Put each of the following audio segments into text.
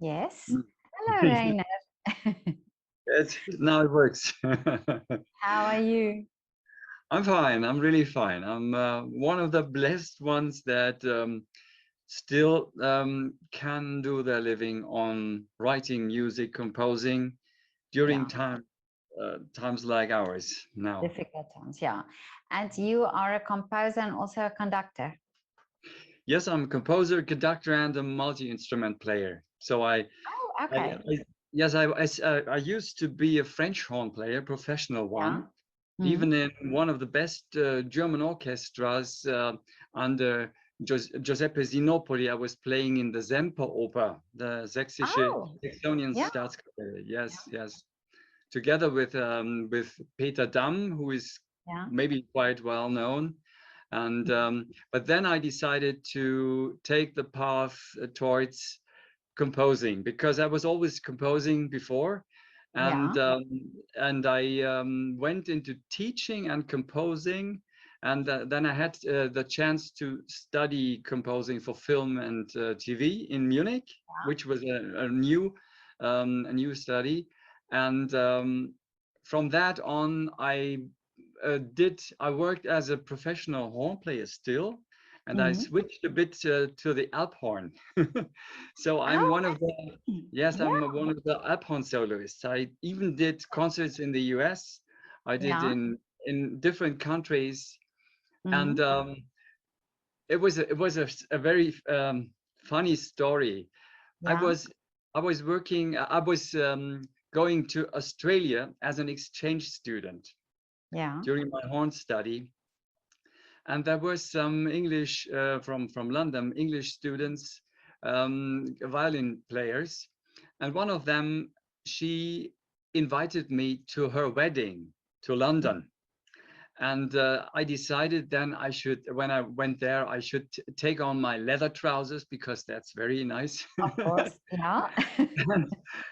Yes. Mm. Hello, Rainer. Now it works. How are you? I'm fine. I'm really fine. I'm one of the blessed ones that still can do their living on writing music, composing Yeah, during times like ours now. difficult times. Yeah. And you are a composer and also a conductor. Yes, I'm a composer, conductor, and a multi-instrument player. So Oh, I, okay. I yes, I used to be a French horn player, professional Yeah. one, Mm. even in one of the best German orchestras under Giuseppe Sinopoli. I was playing in the Semperoper, the Sächsische Oh, Saxonian yeah. Staatskapelle. Yes, yes, together with Peter Damm, who is Yeah. maybe quite well known. And but then I decided to take the path towards composing because I was always composing before, Yeah. and I went into teaching and composing, and then I had the chance to study composing for film and TV in Munich, which was a new study, and from that on I worked as a professional horn player still, and I Mm. switched a bit to the Alphorn. So I'm Oh, one of the I see. yes, Yeah. I'm one of the Alphorn soloists. I even did concerts in the US. I did Yeah. in different countries, and Mm. it was a very funny story. I Yeah. was I was working. I was going to Australia as an exchange student Yeah. during my horn study, and there were some English from London, English students, violin players, and one of them, she invited me to her wedding to Mm. London, and I decided then I should, when I went there, I should take on my leather trousers because that's very nice. Of course. Yeah.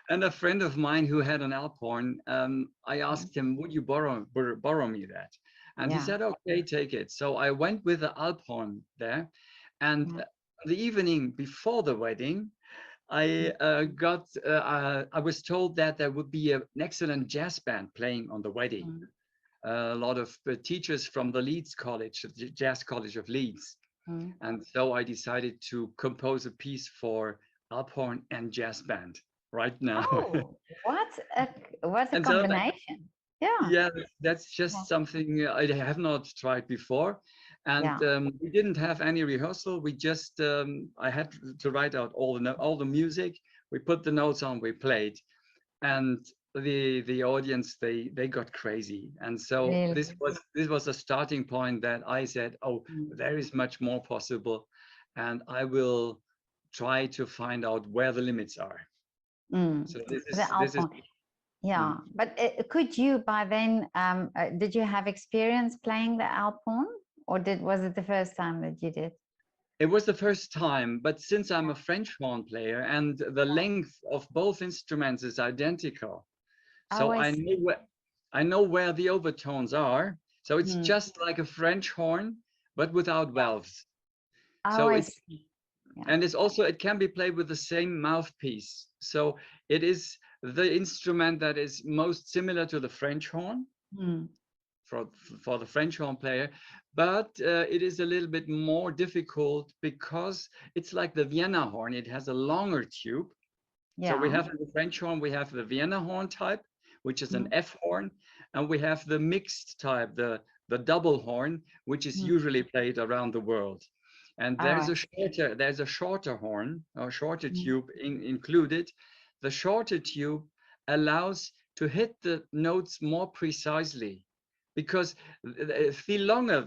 And a friend of mine who had an Alphorn, I Yeah. asked him, "Would you borrow me that?" And he Yeah. said, "Okay, take it." So I went with the Alphorn there, and Yeah. the evening before the wedding, I was told that there would be an excellent jazz band playing on the wedding. Mm. A lot of teachers from the Leeds College, the Jazz College of Leeds, Mm. and so I decided to compose a piece for Alphorn and jazz band right now. Oh, what a And so that, combination. Yeah. yeah, that's Yeah. just something I have not tried before. And Yeah. we didn't have any rehearsal. We just I had to write out all the music. We put the notes on. We played, and the audience, they got crazy. And so Really. this was a starting point that I said, oh, Mm. there is much more possible, and I will try to find out where the limits are. Mm. So this The is this is. Alpine. Yeah. mm. But could you by then, did you have experience playing the Alphorn, or was it the first time that you did? It was the first time, but since I'm a French horn player and the Yeah. length of both instruments is identical, Oh, so I see. I know where the overtones are. So it's Mm. just like a French horn, but without Yeah. valves. Oh, So I it's see. Yeah. and it can be played with the same mouthpiece. So it is the instrument that is most similar to the French horn Mm. for for the French horn player, but it is a little bit more difficult because it's like the Vienna horn. It has a longer tube. So we Yeah. have in the French horn, we have the Vienna horn type, which is an Mm. F horn, and we have the mixed type, the double horn, which is Mm. usually played around the world. And Oh, I see. there's a shorter horn or shorter Mm. tube included. The shorter tube allows to hit the notes more precisely because the longer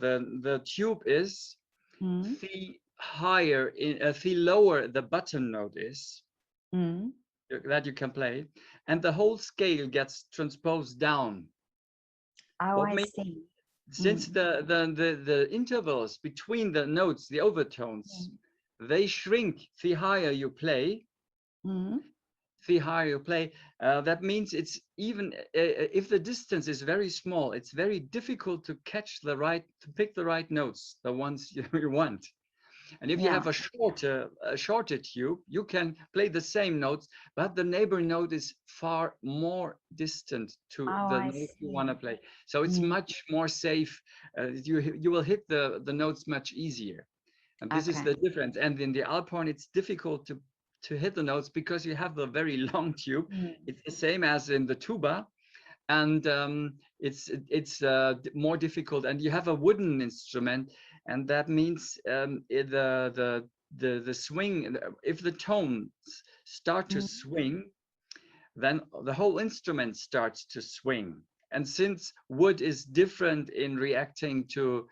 the tube is, Mm. the lower the button note is Mm. that you can play, and the whole scale gets transposed down. Oh, What I makes see. since Mm. the intervals between the notes, the overtones, Mm. they shrink the higher you play. Mm. The higher you play, that means it's even if the distance is very small, it's very difficult to pick the right notes, the ones you want. And if you have a shorter tube, you can play the same notes, but the neighbor note is far more distant to Oh, the I note you see. want to play. So it's much more safe. You will hit the notes much easier. And this is Okay. the difference. And in the alphorn, it's difficult to hit the notes because you have the very long tube. It's the same as in the tuba, and it's more difficult. And you have a wooden instrument, and that means the swing. If the tones start to swing, then the whole instrument starts to swing. And since wood is different in reacting to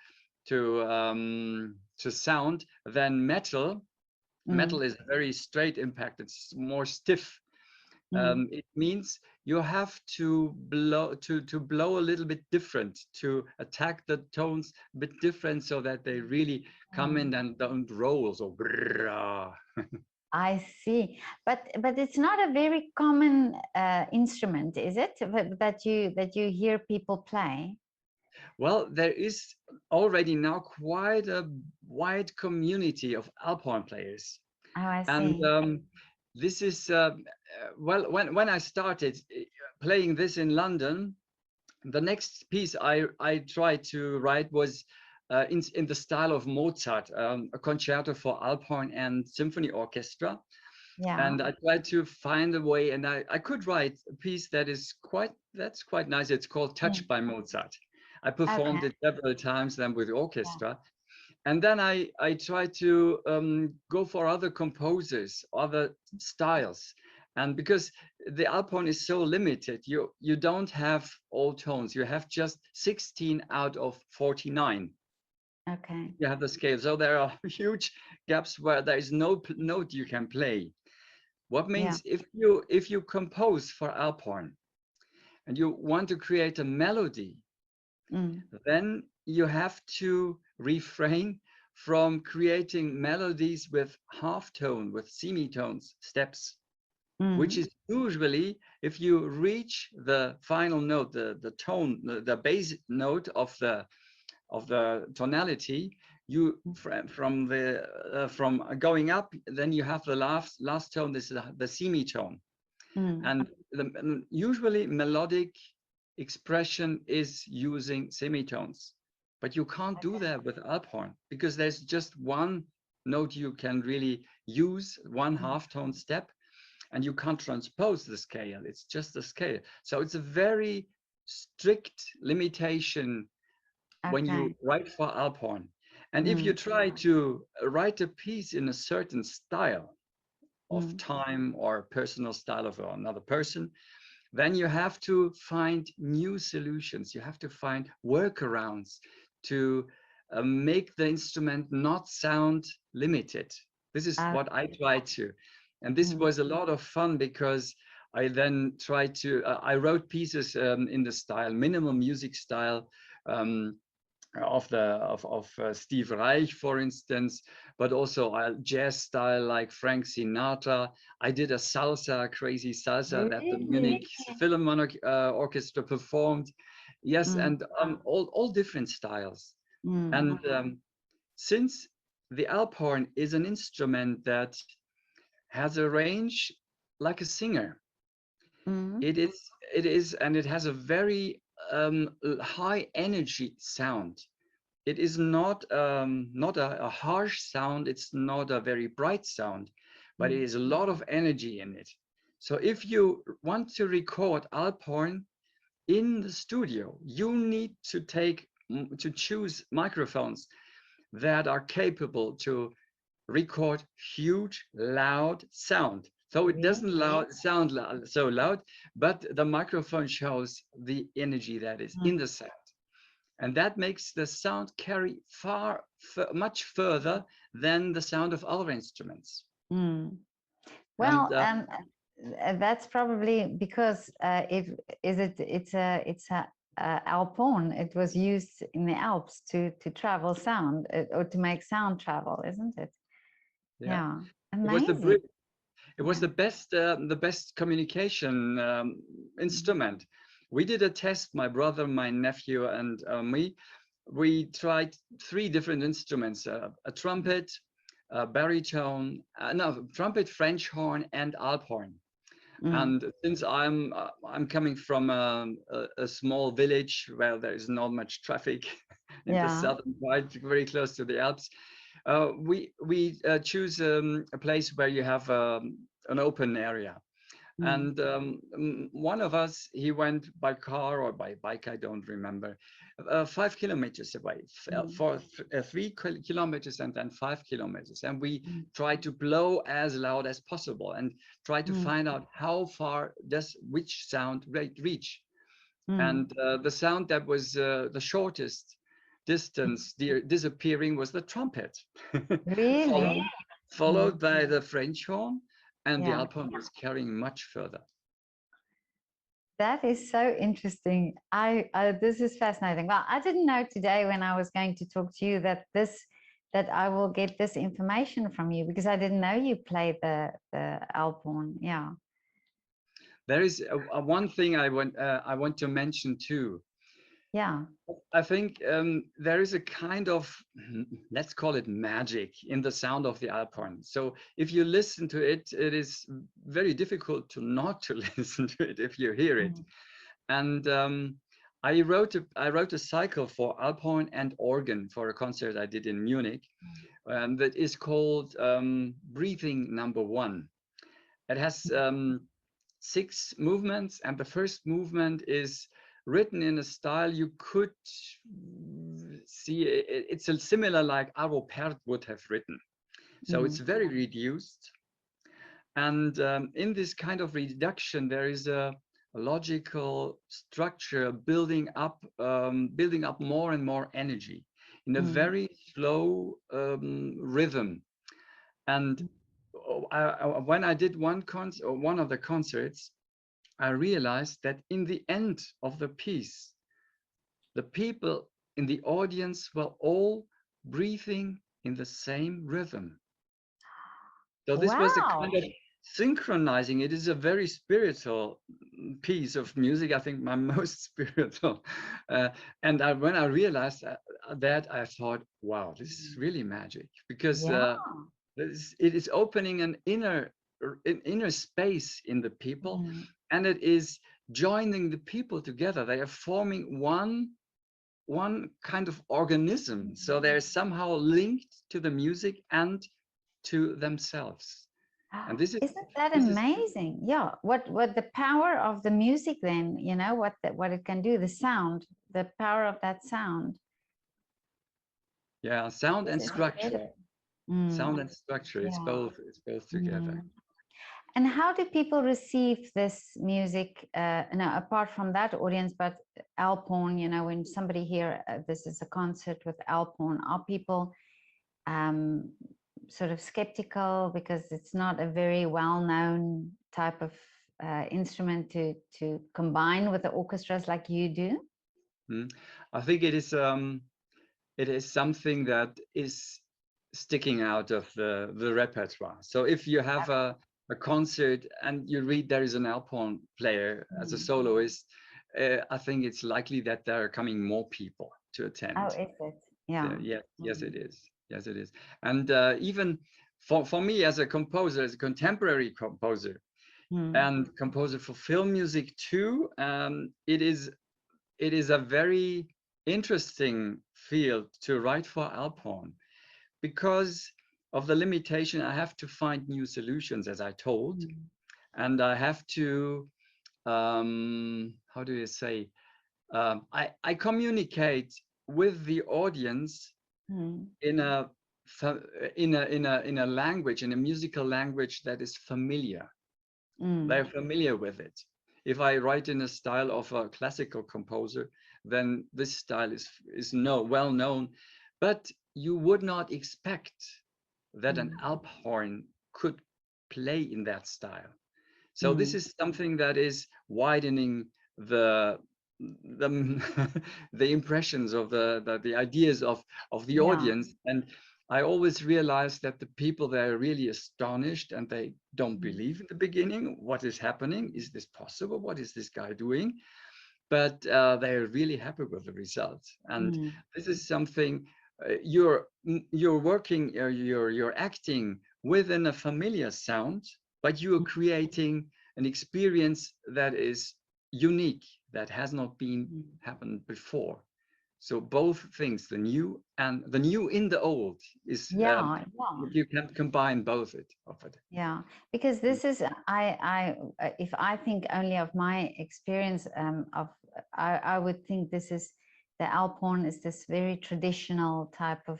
sound than metal, metal is very straight impact. It's more stiff. It means you have to blow a little bit different, to attack the tones a bit different, so that they really come in and don't roll. So I see, but it's not a very common instrument, is it? That you hear people play? well, there is already now quite a wide community of alphorn players. Oh, I And see. this is well, when I started playing this in London, the next piece I tried to write was in the style of Mozart, a concerto for alphorn and symphony orchestra. Yeah. And I tried to find a way, and I could write a piece that's quite nice. It's called Touched by Mozart. I performed Okay. it several times then with the Yeah. orchestra. And then I tried to go for other composers, other styles. And because the alphorn is so limited, you don't have all tones. You have just 16 out of 49. Okay. You have the scale. So there are huge gaps where there is no note you can play. What Yeah. means if you compose for alphorn and you want to create a melody, then you have to refrain from creating melodies with half tone, with semitones, steps, which is usually, if you reach the final note, the tone, the base note of the tonality, you from going up, then you have the last tone. This is the semitone, and usually melodic expression is using semitones, but you can't do that with alphorn because there's just one note you can really use, one half-tone step, and you can't transpose the scale. It's just a scale. So it's a very strict limitation when you write for alphorn. And if you try to write a piece in a certain style of time or personal style of another person, then you have to find new solutions. You have to find workarounds to make the instrument not sound limited. This is what I tried to. And this was a lot of fun because I then tried to, I wrote pieces in the style, minimal music style, of Steve Reich, for instance, but also a jazz style like Frank Sinatra. I did a salsa, crazy salsa that the Munich Philharmonic Orchestra performed. Yes, and all different styles. And since the alphorn is an instrument that has a range like a singer, it is, and it has a very high energy sound. It is not a harsh sound. It's not a very bright sound, but it is a lot of energy in it. So if you want to record alphorn in the studio, you need to choose microphones that are capable to record huge, loud sound. So it doesn't sound so loud, but the microphone shows the energy that is in the sound. And that makes the sound carry much further than the sound of other instruments. Well, that's probably because it's a alphorn. It was used in the Alps to travel sound or to make sound travel, isn't it? Yeah. Amazing. It was the best communication instrument. We did a test, my brother, my nephew, and me. We tried 3 different instruments: a trumpet, baritone, no, trumpet, French horn, and alphorn. Mm. And since I'm coming from a small village where there is not much traffic in the Yeah. southern part, very close to the Alps, we choose a place where you have an open area. Mm. And one of us, he went by car or by bike, I don't remember, 5 kilometers away, for 3 kilometers and then 5 kilometers. And we Mm. tried to blow as loud as possible and try to Mm. find out how far does which sound reach. Mm. And the sound that was the shortest distance disappearing was the trumpet, Really? followed by the French horn, and the Yeah. alphorn was carrying much further. That is so interesting. This is fascinating. Well, I didn't know today when I was going to talk to you that I will get this information from you, because I didn't know you played the alphorn. Yeah. There is one thing I want to mention too. Yeah. I think there is a kind of, let's call it magic in the sound of the alphorn. So if you listen to it, it is very difficult to not to listen to it if you hear it. And I wrote a cycle for alphorn and organ for a concert I did in Munich, that is called Breathing Number 1. It has 6 movements, and the first movement is written in a style you could see. It's a similar like Arvo Pärt would have written. So it's very reduced. And in this kind of reduction, there is a logical structure building up more and more energy in a very slow rhythm. And when I did one of the concerts, I realized that in the end of the piece, the people in the audience were all breathing in the same rhythm. So this was a kind of synchronizing. It is a very spiritual piece of music. I think my most spiritual. And when I realized that, I thought, wow, this is really magic, because it is opening an inner space in the people, and it is joining the people together. They are forming one kind of organism. So they're somehow linked to the music and to themselves. And this is, isn't that amazing? Yeah. What the power of the music then, you know, what it can do, the sound, the power of that sound. Yeah, sound and structure. Sound and structure, it's both together. And how do people receive this music, no, apart from that audience, but alphorn, you know, when somebody here, this is a concert with alphorn, are people sort of skeptical because it's not a very well-known type of instrument to combine with the orchestras like you do? I think it is something that is sticking out of the repertoire. So if you have a concert and you read there is an alphorn player as a soloist, I think it's likely that there are coming more people to attend. Oh, is it? Yeah. Yes, it is. Yes, it is. And even for me as a composer, as a contemporary composer, and composer for film music too, it is a very interesting field to write for alphorn, because of the limitation. I have to find new solutions, as I told, and I have to how do you say, I communicate with the audience in a language, in a musical language that is familiar. They're familiar with it. If I write in a style of a classical composer, then this style is well known, but you would not expect that an alphorn could play in that style. So this is something that is widening the the impressions of the ideas of the audience. And I always realize that the people, they're really astonished, and they don't believe in the beginning what is happening. Is this possible? What is this guy doing? But they're really happy with the results. And this is something you're working, you're acting within a familiar sound, but you are creating an experience that is unique, that has not been happened before. So both things, the new in the old, is you can combine both of it. Yeah, because this is if I think only of my experience I would think this is the alphorn is this very traditional type of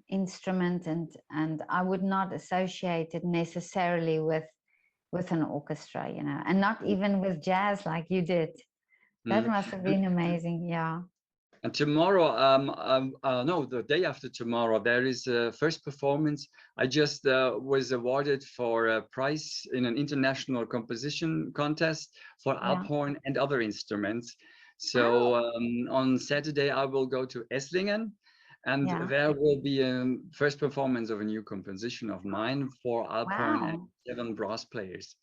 instrument, and I would not associate it necessarily with an orchestra, you know, and not even with jazz like you did. That must have been amazing. Yeah. And tomorrow, no, the day after tomorrow, there is a first performance. I just was awarded for a prize in an international composition contest for alphorn and other instruments. So on Saturday, I will go to Esslingen, and there will be a first performance of a new composition of mine for alphorn and 7 brass players.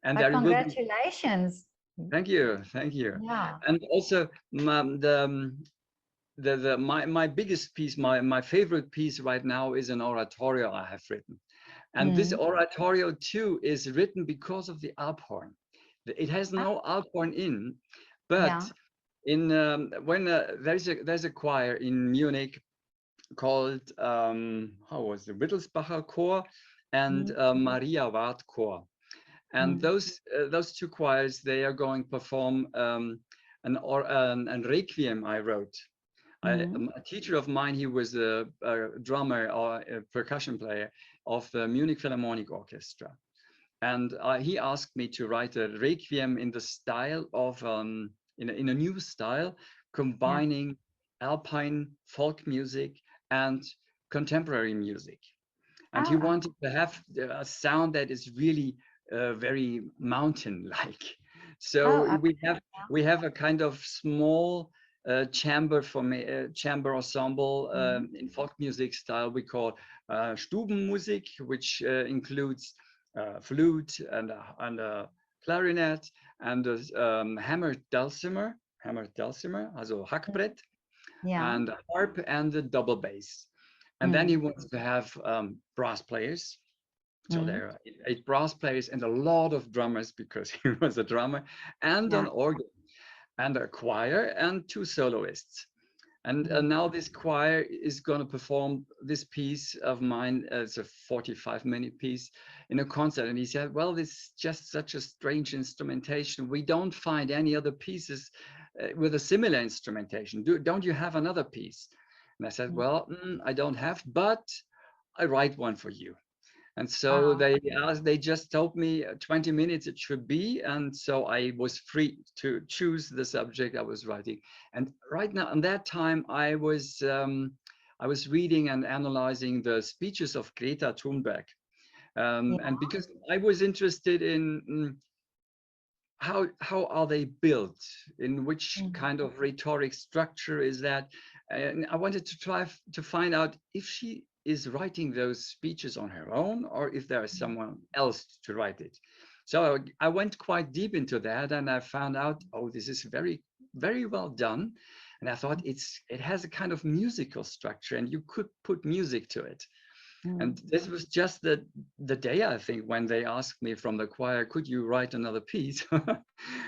And but there congratulations. Will be... Thank you, thank you. Yeah. And also my biggest piece, my favorite piece right now is an oratorio I have written. And this oratorio too is written because of the alphorn. It has no alphorn in, but in when there's a choir in Munich called how was the Wittelsbacher Chor and Maria Ward Chor. And those 2 choirs, they are going to perform an requiem I wrote. A teacher of mine, he was a drummer or a percussion player of the Munich Philharmonic Orchestra. And he asked me to write a requiem in the style of, in a new style, combining Alpine folk music and contemporary music. And he wanted to have a sound that is really very mountain-like. So we have a kind of small chamber chamber ensemble in folk music style we call Stubenmusik, which includes flute and a clarinet and a hammered dulcimer, also Hackbrett, and a harp and a double bass. And then he wants to have brass players. So there are 8 brass players and a lot of drummers, because he was a drummer, and an organ, and a choir, and 2 soloists. And now this choir is going to perform this piece of mine. It's a 45-minute piece in a concert. And he said, well, this is just such a strange instrumentation. We don't find any other pieces with a similar instrumentation. Don't you have another piece? And I said, well, I don't have, but I write one for you. And so they just told me 20 minutes it should be. And so I was free to choose the subject I was writing. And right now, in that time, I was reading and analyzing the speeches of Greta Thunberg. And because I was interested in how are they built, in which kind of rhetoric structure is that. And I wanted to try to find out if she is writing those speeches on her own, or if there is someone else to write it. So I went quite deep into that, and I found out, oh, this is very, very well done. And I thought it has a kind of musical structure, and you could put music to it. And this was just the day, I think, when they asked me from the choir, could you write another piece?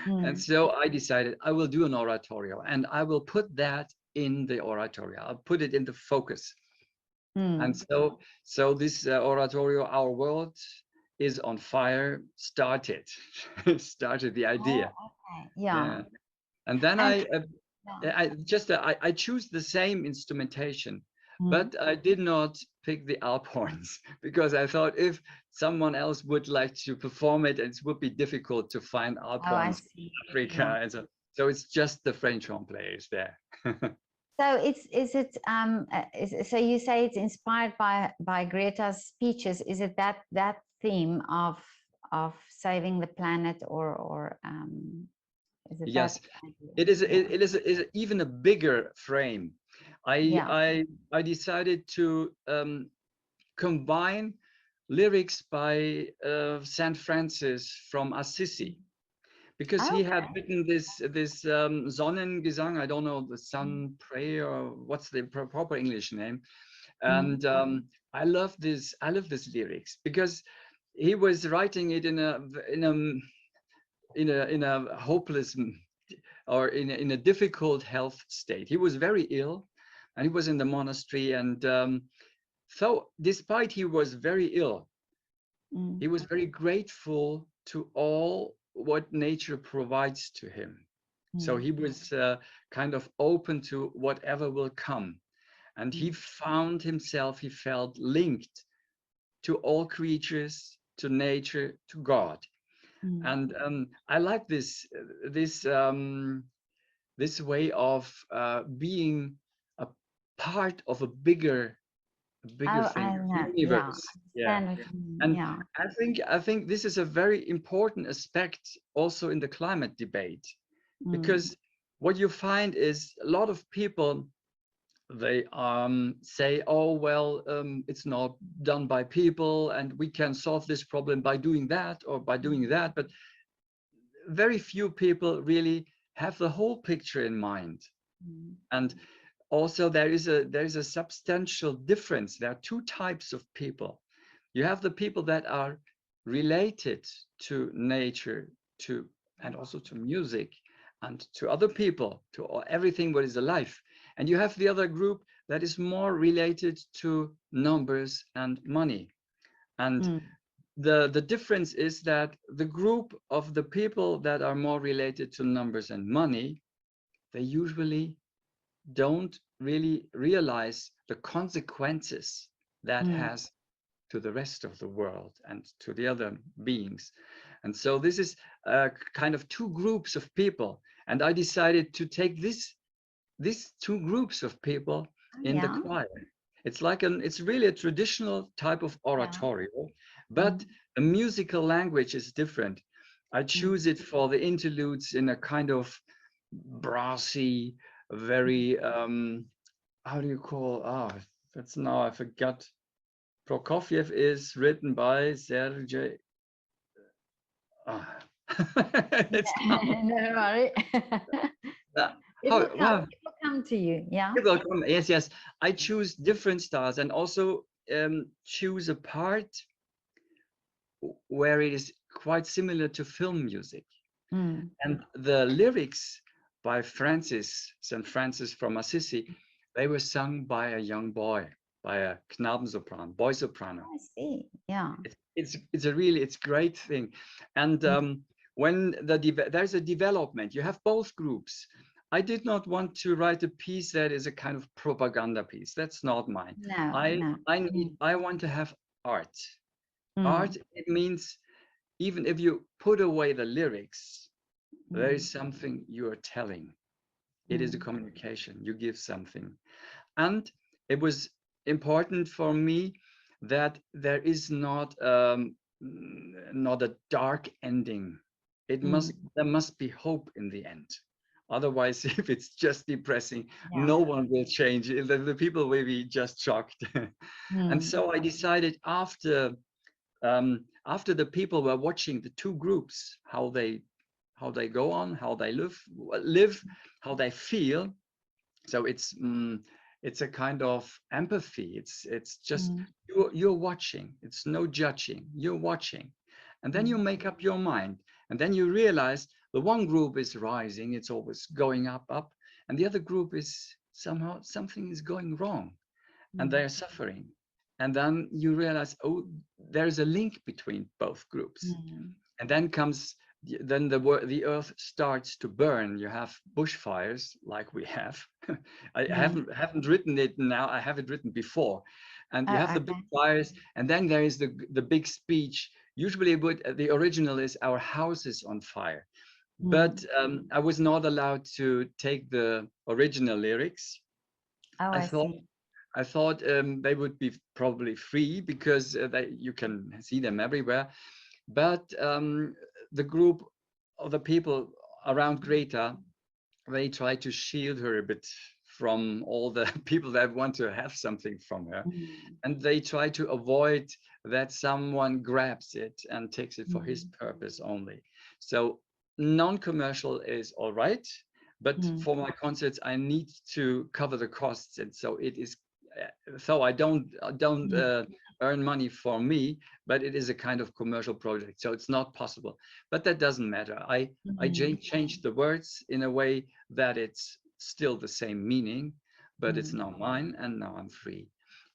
And so I decided I will do an oratorio, and I will put that in the oratorio. I'll put it in the focus. And so this oratorio, Our World is on Fire, started the idea. And then I choose the same instrumentation, but I did not pick the alphorns, because I thought if someone else would like to perform it, it would be difficult to find alphorns in Africa. And so it's just the French horn players there. So so you say it's inspired by Greta's speeches. Is it that theme of saving the planet, or is it? Yes, it is even a bigger frame. I decided to combine lyrics by Saint Francis from Assisi, because he had written this Sonnengesang. I don't know, the sun prayer, or what's the proper English name. And I love this lyrics, because he was writing it in a hopeless, or in a difficult health state. He was very ill, and he was in the monastery. And so despite he was very ill, he was very grateful to all what nature provides to him. So he was kind of open to whatever will come. And he found himself, he felt linked to all creatures, to nature, to God. And I like this way of being a part of a bigger thing, universe. Yeah. And I think this is a very important aspect also in the climate debate, because what you find is a lot of people, they say, oh, well, it's not done by people, and we can solve this problem by doing that or by doing that. But very few people really have the whole picture in mind. And also there is a substantial difference. There are two types of people. You have the people that are related to nature, and also to music, and to other people, to everything what is alive. And you have the other group that is more related to numbers and money. And the difference is that the group of the people that are more related to numbers and money, they usually don't really realize the consequences that has to the rest of the world and to the other beings. And so this is kind of two groups of people. And I decided to take these two groups of people in the choir. It's like it's really a traditional type of oratorio, but the musical language is different. I choose it for the interludes in a kind of brassy, very how do you call, that's now I forgot. Prokofiev is written by Sergei. It's no worry. It will come to you. Yeah, it will come. Yes, I choose different styles, and also choose a part where it is quite similar to film music. And the lyrics by St. Francis from Assisi, they were sung by a young boy, by a Knabensopran, boy soprano. I see. Yeah, it's great thing. And when there's a development, you have both groups. I did not want to write a piece that is a kind of propaganda piece. That's not mine. No, I want to have art. Art, it means even if you put away the lyrics, there is something you are telling. It is a communication. You give something. And it was important for me that there is not a dark ending. There must be hope in the end. Otherwise, if it's just depressing, no one will change. The people will be just shocked. And so I decided after the people were watching the two groups, how they go on, how they live, how they feel. So it's a kind of empathy. It's just you're watching. It's no judging. You're watching, and then you make up your mind, and then you realize the one group is rising. It's always going up, and the other group is somehow something is going wrong, and they are suffering. And then you realize, oh, there's a link between both groups. And then the earth starts to burn. You have bushfires like we have. I haven't written it now. I have it written before. And you have the big fires, and then there is the big speech. Usually the original is our house is on fire. But I was not allowed to take the original lyrics. I thought they would be probably free because you can see them everywhere. But the group of the people around Greta, they try to shield her a bit from all the people that want to have something from her. And they try to avoid that someone grabs it and takes it for his purpose only. So non-commercial is all right, but for my concerts I need to cover the costs, and so it is. So I don't earn money for me, but it is a kind of commercial project, so it's not possible. But that doesn't matter. I changed the words in a way that it's still the same meaning, but it's now mine, and now I'm free.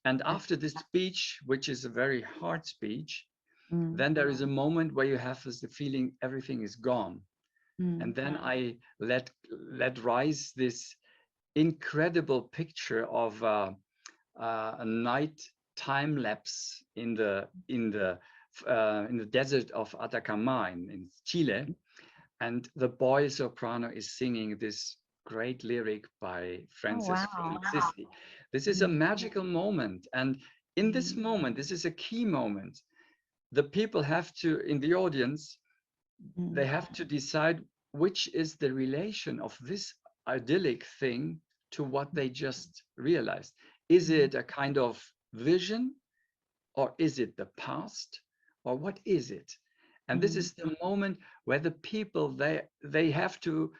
And after this speech, which is a very hard speech, then there is a moment where you have the feeling everything is gone. And then I let rise this incredible picture of a night time lapse in the desert of Atacama in Chile, and the boy soprano is singing this great lyric by Francis of Assisi. This is a magical moment, and in this moment, this is a key moment. The people have to, in the audience, they have to decide which is the relation of this idyllic thing to what they just realized. Is it a kind of vision, or is it the past, or what is it? And this is the moment where the people, they have to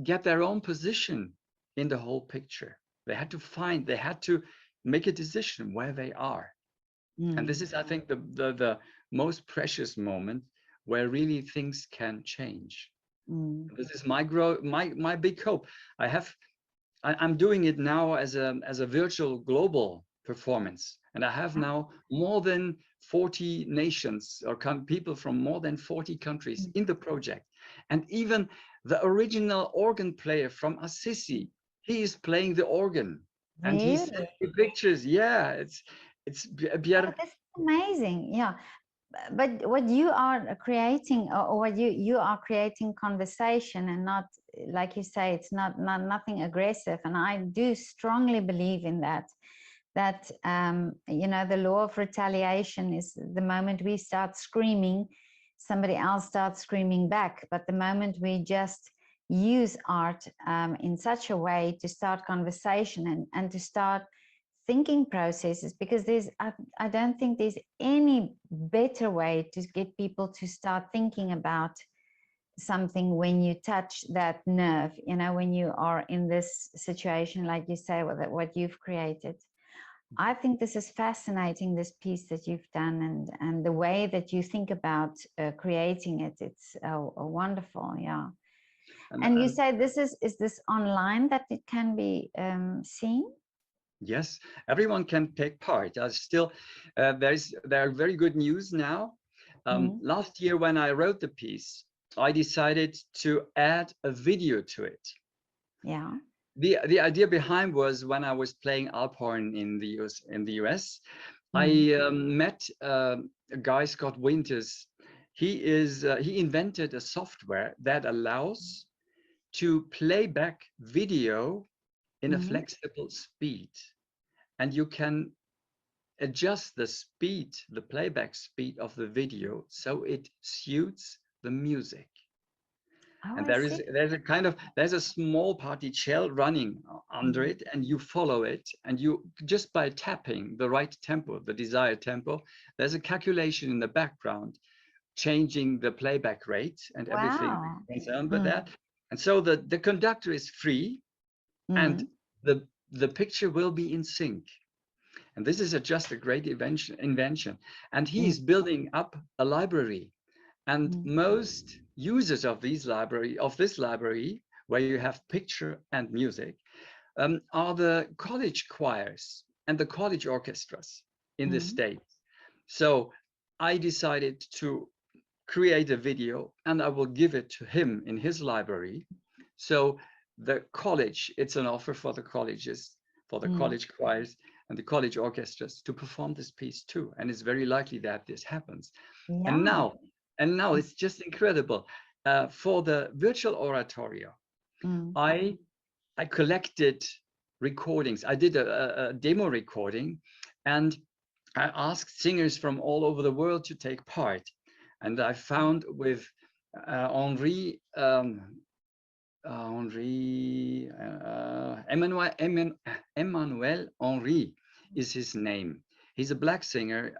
get their own position in the whole picture. They had to make a decision where they are. And this is, I think, the most precious moment where really things can change. This is my big hope. I'm doing it now as a virtual global performance, and I have now more than 40 nations or people from more than 40 countries in the project. And even the original organ player from Assisi, he is playing the organ, and he sent me pictures. Yeah, it's beautiful. Oh, that's amazing. Yeah. But what you are creating, or what you are creating conversation, and not, like you say, it's not nothing aggressive. And I do strongly believe in that you know, the law of retaliation is the moment we start screaming, somebody else starts screaming back. But the moment we just use art in such a way to start conversation and to start thinking processes, because I don't think there's any better way to get people to start thinking about something when you touch that nerve, you know, when you are in this situation, like you say, what you've created. I think this is fascinating, this piece that you've done, and the way that you think about creating it. It's wonderful. Yeah. And you say is this online, that it can be seen? Yes, everyone can take part. There are very good news now. Last year, when I wrote the piece, I decided to add a video to it. Yeah. The idea behind was, when I was playing Alpine in the US, I met a guy, Scott Winters. He invented a software that allows to play back video in a flexible speed, and you can adjust the speed, the playback speed of the video, so it suits the music. And there's a small partition running under it, and you follow it, and you just by tapping the right tempo, the desired tempo, there's a calculation in the background changing the playback rate and everything concerned with that. And so the conductor is free, and the picture will be in sync. And this is just a great invention. And he's building up a library. And most users of this library, where you have picture and music, are the college choirs and the college orchestras in the States. So I decided to create a video, and I will give it to him in his library. So the college, it's an offer for the colleges, for the college choirs and the college orchestras to perform this piece too. And it's very likely that this happens. Yeah. And now it's just incredible. For the virtual oratorio, I collected recordings. I did a demo recording, and I asked singers from all over the world to take part. And I found with Emmanuel Henry is his name. He's a black singer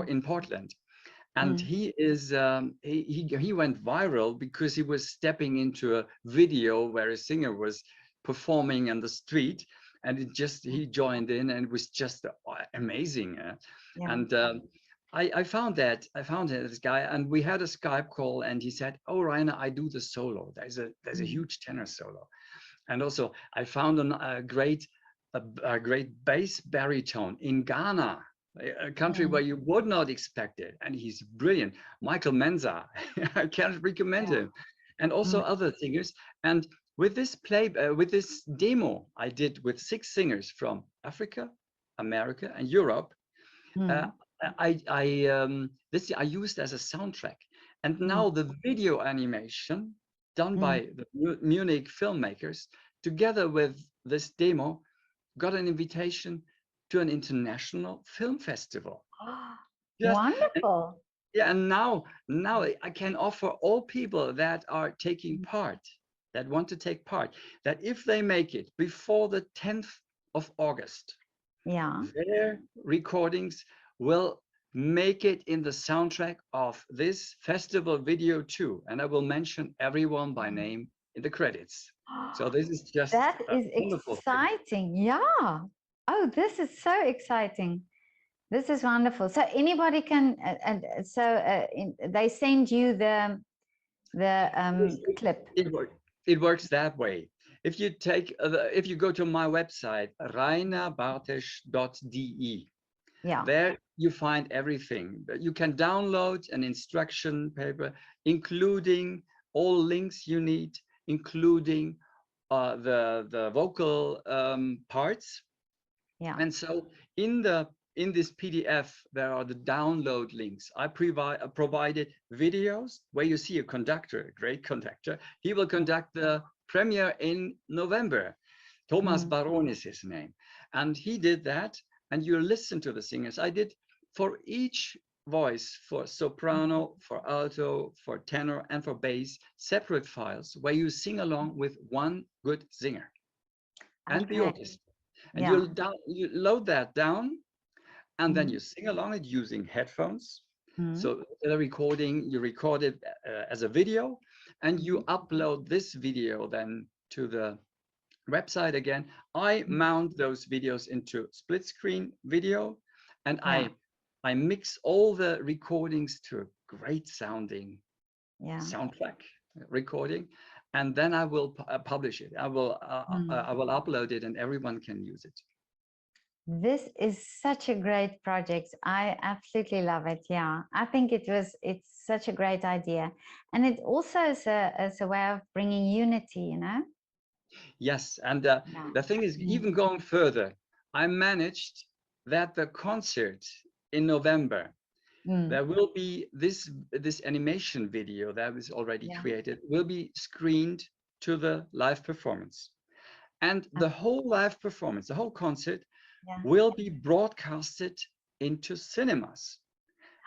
in Portland. And he is he went viral because he was stepping into a video where a singer was performing in the street, and he joined in, and it was just amazing. And I found this guy, and we had a Skype call, and he said, "Oh, Rainer, I do the solo. There's a huge tenor solo." And also I found a great bass baritone in Ghana, a country where you would not expect it, and he's brilliant. Michael Menza, I can't recommend him, and also other singers. And with this demo I did with 6 singers from Africa, America, and Europe, I used as a soundtrack. And now the video animation done by the Munich filmmakers, together with this demo, got an invitation to an international film festival. Wonderful. And now I can offer all people that are taking part, that want to take part, that if they make it before the 10th of August, their recordings will make it in the soundtrack of this festival video too. And I will mention everyone by name in the credits. So this is just that is exciting. Yeah. Oh, this is so exciting. This is wonderful. So anybody can, they send you the clip. It works that way. If you take, if you go to my website, rainerbartesch.de, there you find everything. You can download an instruction paper, including all links you need, including the vocal parts. And so in this PDF, there are the download links. I provided videos where you see a conductor, a great conductor. He will conduct the premiere in November. Thomas Baron is his name. And he did that. And you listen to the singers. I did for each voice, for soprano, for alto, for tenor, and for bass, separate files where you sing along with one good singer and the orchestra. And you load that down, and then you sing along it using headphones. So the recording, you record it as a video, and you upload this video then to the website again. I mount those videos into split screen video, and I mix all the recordings to a great sounding soundtrack recording, and then I will publish it. I will upload it, and everyone can use it. This is such a great project. I absolutely love it. Yeah, I think it's such a great idea, and it also is a way of bringing unity, you know. Yes, and the thing is, even going further, I managed that the concert in November, there will be this animation video that was already created, will be screened to the live performance. And the whole live performance, the whole concert, will be broadcasted into cinemas.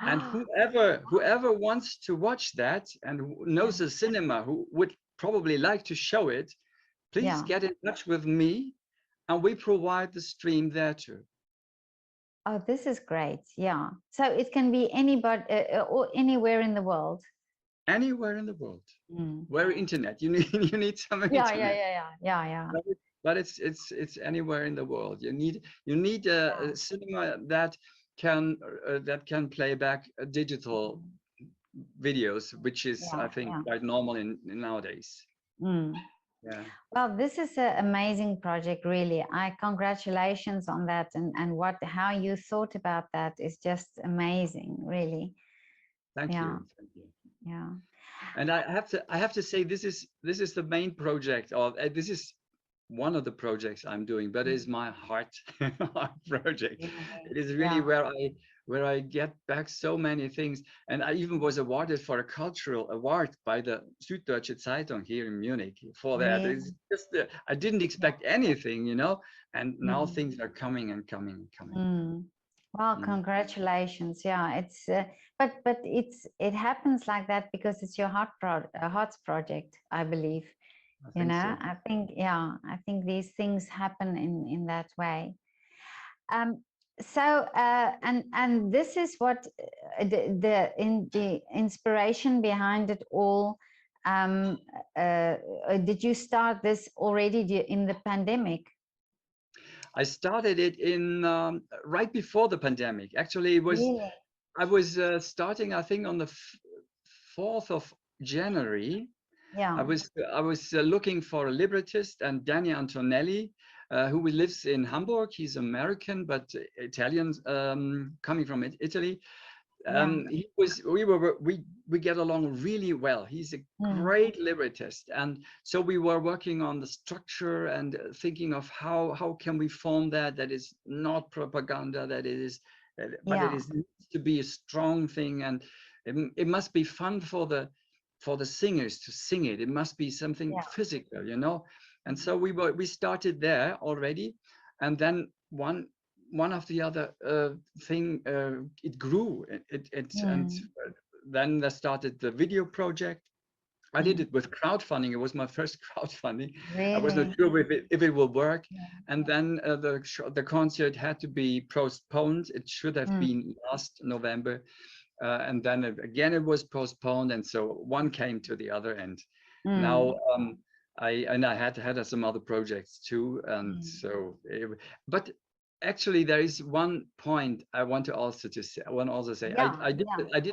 And whoever wants to watch that and who knows a cinema who would probably like to show it, please get in touch with me, and we provide the stream there too. Oh, this is great. Yeah. So it can be anybody or anywhere in the world. Anywhere in the world. Where internet? You need some internet. Yeah. But it's anywhere in the world. You need a cinema that can play back digital videos, which is I think quite normal in nowadays. Yeah. Well, this is an amazing project, really. Congratulations on that, and how you thought about that is just amazing, really. Thank you. Yeah. And I have to say, this is the main project, or this is one of the projects I'm doing, but it is my heart project. It is really where I get back so many things. And I even was awarded for a cultural award by the Süddeutsche Zeitung here in Munich for that. It's just I didn't expect anything, you know, and now things are coming and coming and coming. Well, congratulations. Yeah, it's but it happens like that because it's your heart's project, I believe. You know, so. I think these things happen in that way. So and this is what the inspiration behind it all. Did you start this already in the pandemic? I started it in right before the pandemic. Actually, it was Really? I was starting, I think, on the 4th of January. Yeah. I was looking for a librettist, and Danny Antonelli, who lives in Hamburg. He's American but Italian, coming from Italy. We get along really well. He's a great librettist, and so we were working on the structure and thinking of how can we form that is not propaganda, that it is, but it is needs to be a strong thing, and it must be fun for the singers to sing it. It must be something physical, you know. And so we started there already, and then one after the other thing, it grew. And then there started the video project. I did it with crowdfunding. It was my first crowdfunding. Really? I was not sure if it will work. And then the concert had to be postponed. It should have been last November. And then again, it was postponed. And so one came to the other. And now I had some other projects too. And so, but actually, there is one point I want to also say. I did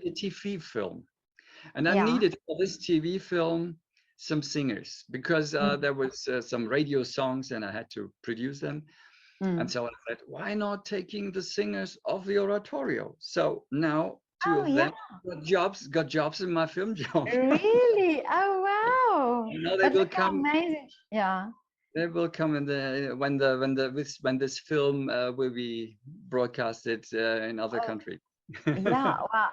a TV film, and I needed for this TV film some singers, because there was some radio songs, and I had to produce them. And so I said, why not taking the singers of the oratorio? So now two of them got jobs in my film job. Really? Oh wow! And now they will come. Amazing. Yeah. They will come in when this film will be broadcasted in other countries. Yeah, well,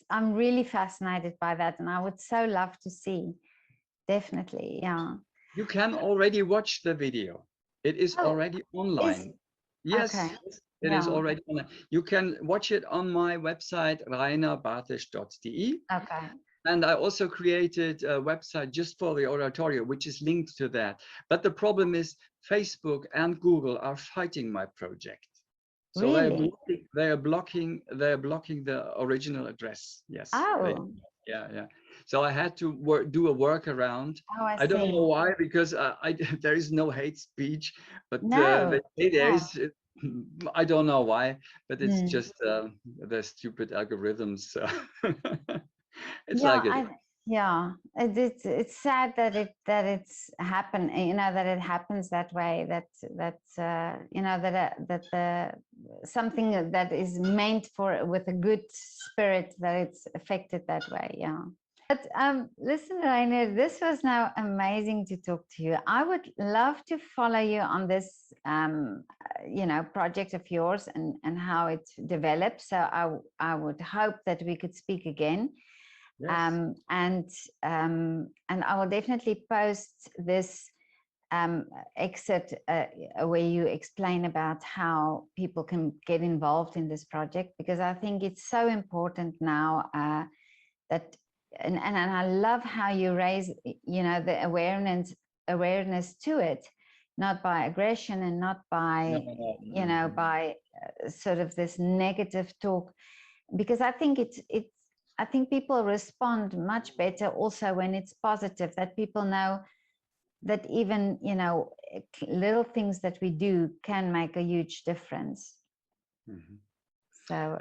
I'm really fascinated by that, and I would so love to see. Definitely, yeah. You can already watch the video. It is already online. Yes, it is already online. You can watch it on my website, rainerbartesch.de. Okay. And I also created a website just for the oratorio, which is linked to that. But the problem is Facebook and Google are fighting my project. So they are blocking the original address. Yes. Oh. Yeah. So I had to do a workaround. Oh, I don't know why, because there is no hate speech, but they say there is. I don't know why, but it's just the stupid algorithms. It's like it. It's sad that it's happened. You know, that it happens that way. That you know, that something that is meant with a good spirit, that it's affected that way. Yeah. But listen, Rainer, this was now amazing to talk to you. I would love to follow you on this, you know, project of yours and how it develops. So I would hope that we could speak again. Yes. And I will definitely post this excerpt where you explain about how people can get involved in this project, because I think it's so important now that. And I love how you raise, you know, the awareness to it, not by aggression and not by, you know, by sort of this negative talk, because I think I think people respond much better also when it's positive, that people know that even, you know, little things that we do can make a huge difference. So,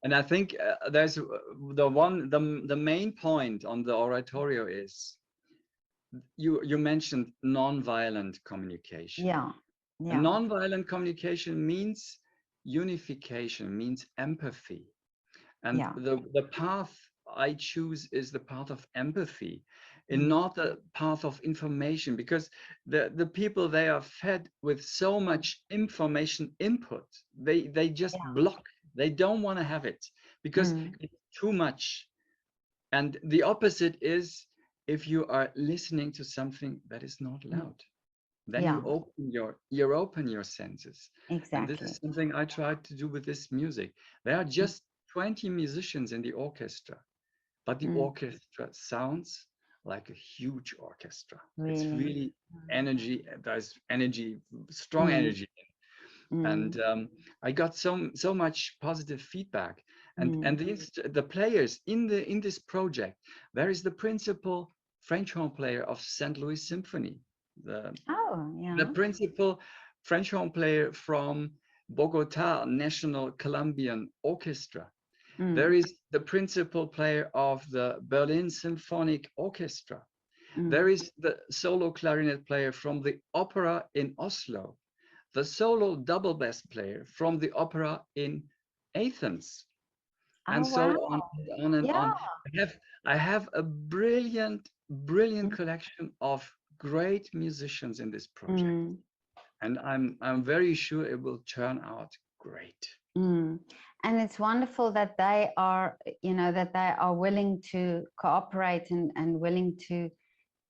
And I think there's the main point on the oratorio is you mentioned non-violent communication. Yeah. And non-violent communication means unification, means empathy. And the path I choose is the path of empathy, and not the path of information, because the people, they are fed with so much information input. They just block. They don't want to have it because it's too much. And the opposite is, if you are listening to something that is not loud, then you open your senses. Exactly. And this is something I tried to do with this music. There are just 20 musicians in the orchestra, but the orchestra sounds like a huge orchestra. Really? It's really energy. There's energy, strong energy. And I got so much positive feedback. And the players in this project, there is the principal French horn player of St. Louis Symphony, the principal French horn player from Bogota National Colombian Orchestra. There is the principal player of the Berlin Symphonic Orchestra. There is the solo clarinet player from the opera in Oslo, the solo double bass player from the opera in Athens, and so on and on. I have a brilliant collection of great musicians in this project, and I'm very sure it will turn out great. And it's wonderful that they are, that they are willing to cooperate and willing to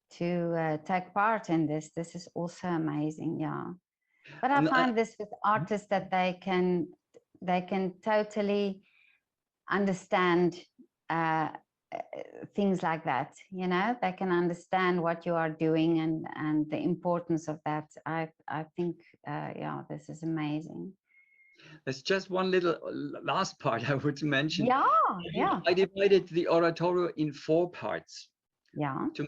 take part in this. This is also amazing, yeah. But I find this with artists that they can totally understand things like that. They can understand what you are doing and the importance of that. I think, yeah, this is amazing. There's just one little last part I would mention. Yeah. I divided the oratorio in 4 parts. Yeah. To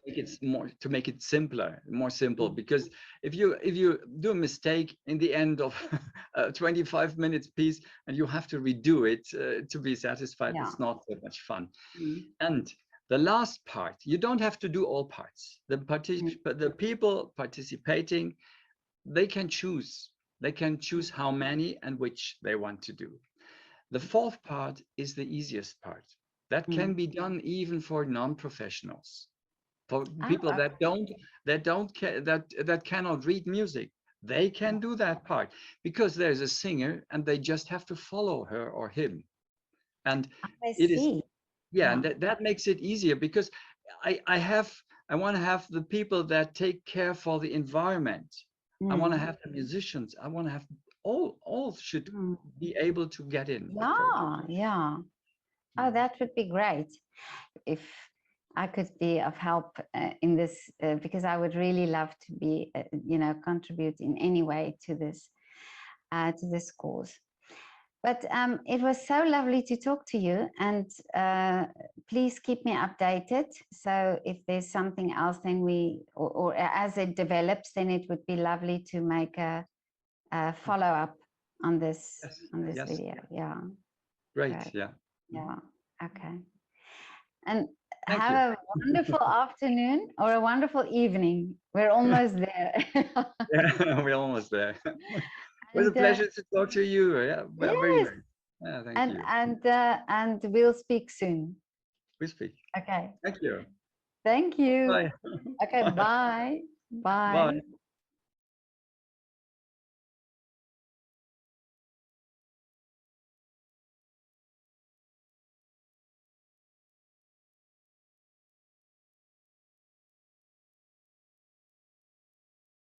make it simpler, more simple. Because if you do a mistake in the end of a 25 minutes piece and you have to redo it to be satisfied, it's not that much fun. And the last part, you don't have to do all parts. The people participating, they can choose. They can choose how many and which they want to do. The 4th part is the easiest part. That can be done even for non-professionals, for people that cannot read music. They can do that part because there's a singer and they just have to follow her or him. And and that makes it easier, because I want to have the people that take care for the environment. I want to have the musicians. I want to have all should be able to get in. Yeah. Oh, that would be great if I could be of help in this, because I would really love to be, contribute in any way to this cause. But it was so lovely to talk to you, and please keep me updated. So if there's something else, then or as it develops, then it would be lovely to make a follow-up on this video. Yeah. Great. Yeah. Yeah. Okay. And have a wonderful afternoon or a wonderful evening. We're almost there. Yeah, we're almost there. It was a pleasure to talk to you. Yeah, very nice. Yeah, thank you. And we'll speak soon. We speak. Okay. Thank you. Thank you. Bye. Okay. Bye. Bye. Bye.